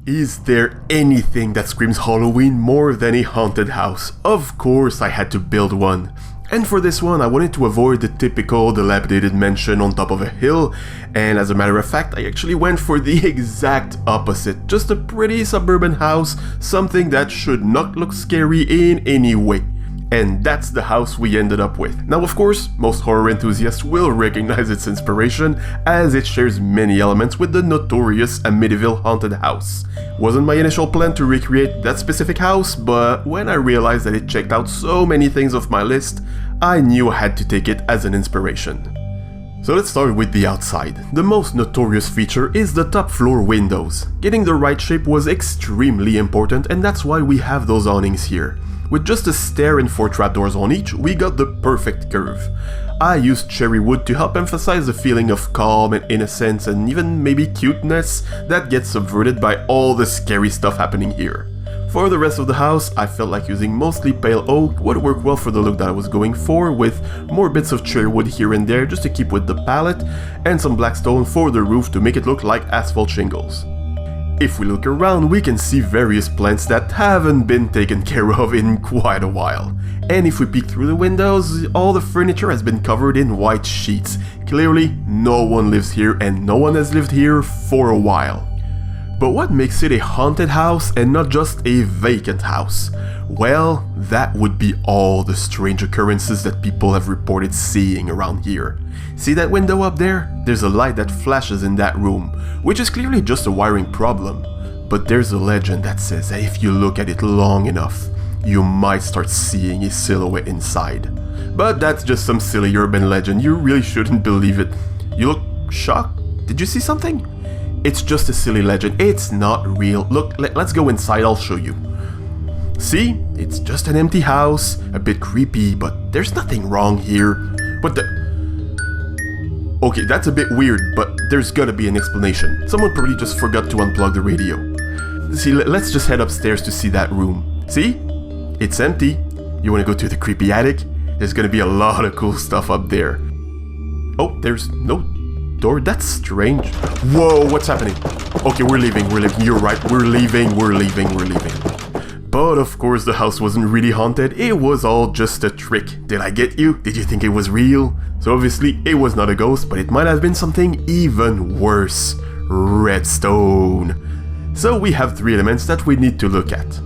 Is there anything that screams Halloween more than a haunted house? Of course I had to build one. And for this one I wanted to avoid the typical dilapidated mansion on top of a hill, and as a matter of fact I actually went for the exact opposite. Just a pretty suburban house, something that should not look scary in any way. And that's the house we ended up with. Now of course, most horror enthusiasts will recognize its inspiration, as it shares many elements with the notorious Amityville haunted house. Wasn't my initial plan to recreate that specific house, but when I realized that it checked out so many things off my list, I knew I had to take it as an inspiration. So let's start with the outside. The most notorious feature is the top floor windows. Getting the right shape was extremely important, and that's why we have those awnings here. With just a stair and 4 trapdoors on each, we got the perfect curve. I used cherry wood to help emphasize the feeling of calm and innocence and even maybe cuteness that gets subverted by all the scary stuff happening here. For the rest of the house, I felt like using mostly pale oak would work well for the look that I was going for, with more bits of cherry wood here and there just to keep with the palette, and some black stone for the roof to make it look like asphalt shingles. If we look around, we can see various plants that haven't been taken care of in quite a while. And if we peek through the windows, all the furniture has been covered in white sheets. Clearly, no one lives here, and no one has lived here for a while. But what makes it a haunted house and not just a vacant house? Well, that would be all the strange occurrences that people have reported seeing around here. See that window up there? There's a light that flashes in that room, which is clearly just a wiring problem. But there's a legend that says that if you look at it long enough, you might start seeing a silhouette inside. But that's just some silly urban legend, you really shouldn't believe it. You look shocked? Did you see something? It's just a silly legend, it's not real. Look, let's go inside, I'll show you. See? It's just an empty house, a bit creepy, but there's nothing wrong here. What the... Okay, that's a bit weird, but there's gotta be an explanation. Someone probably just forgot to unplug the radio. See, let's just head upstairs to see that room. See? It's empty. You wanna go to the creepy attic? There's gonna be a lot of cool stuff up there. Oh, there's no door? That's strange. Whoa, what's happening? Okay, we're leaving. You're right, we're leaving. But of course the house wasn't really haunted, it was all just a trick. Did I get you? Did you think it was real? So obviously it was not a ghost, but it might have been something even worse. Redstone. So we have 3 elements that we need to look at.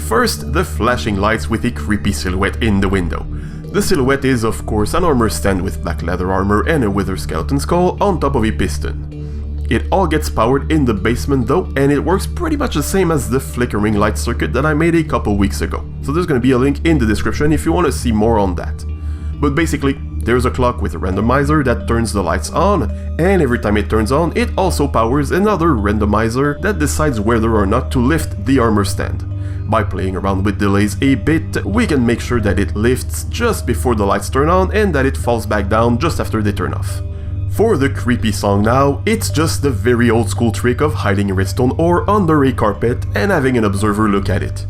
First, the flashing lights with a creepy silhouette in the window. The silhouette is of course an armor stand with black leather armor and a withered skeleton skull on top of a piston. It all gets powered in the basement though, and it works pretty much the same as the flickering light circuit that I made a couple weeks ago. So there's gonna be a link in the description if you want to see more on that. But basically, there's a clock with a randomizer that turns the lights on, and every time it turns on, it also powers another randomizer that decides whether or not to lift the armor stand. By playing around with delays a bit, we can make sure that it lifts just before the lights turn on and that it falls back down just after they turn off. For the creepy song now, it's just the very old school trick of hiding a redstone ore under a carpet and having an observer look at it.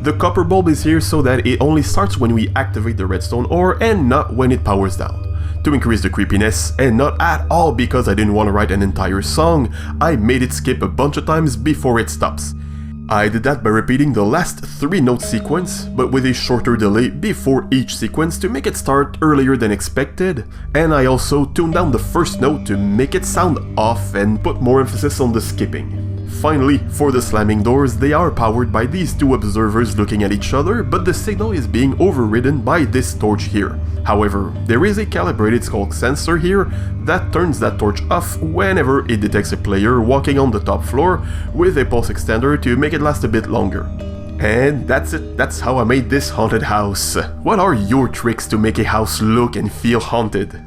The copper bulb is here so that it only starts when we activate the redstone ore and not when it powers down. To increase the creepiness, and not at all because I didn't want to write an entire song, I made it skip a bunch of times before it stops. I did that by repeating the last 3-note sequence, but with a shorter delay before each sequence to make it start earlier than expected, and I also tuned down the first note to make it sound off and put more emphasis on the skipping. Finally, for the slamming doors, they are powered by these 2 observers looking at each other, but the signal is being overridden by this torch here. However, there is a calibrated skulk sensor here that turns that torch off whenever it detects a player walking on the top floor with a pulse extender to make it last a bit longer. And that's it, that's how I made this haunted house. What are your tricks to make a house look and feel haunted?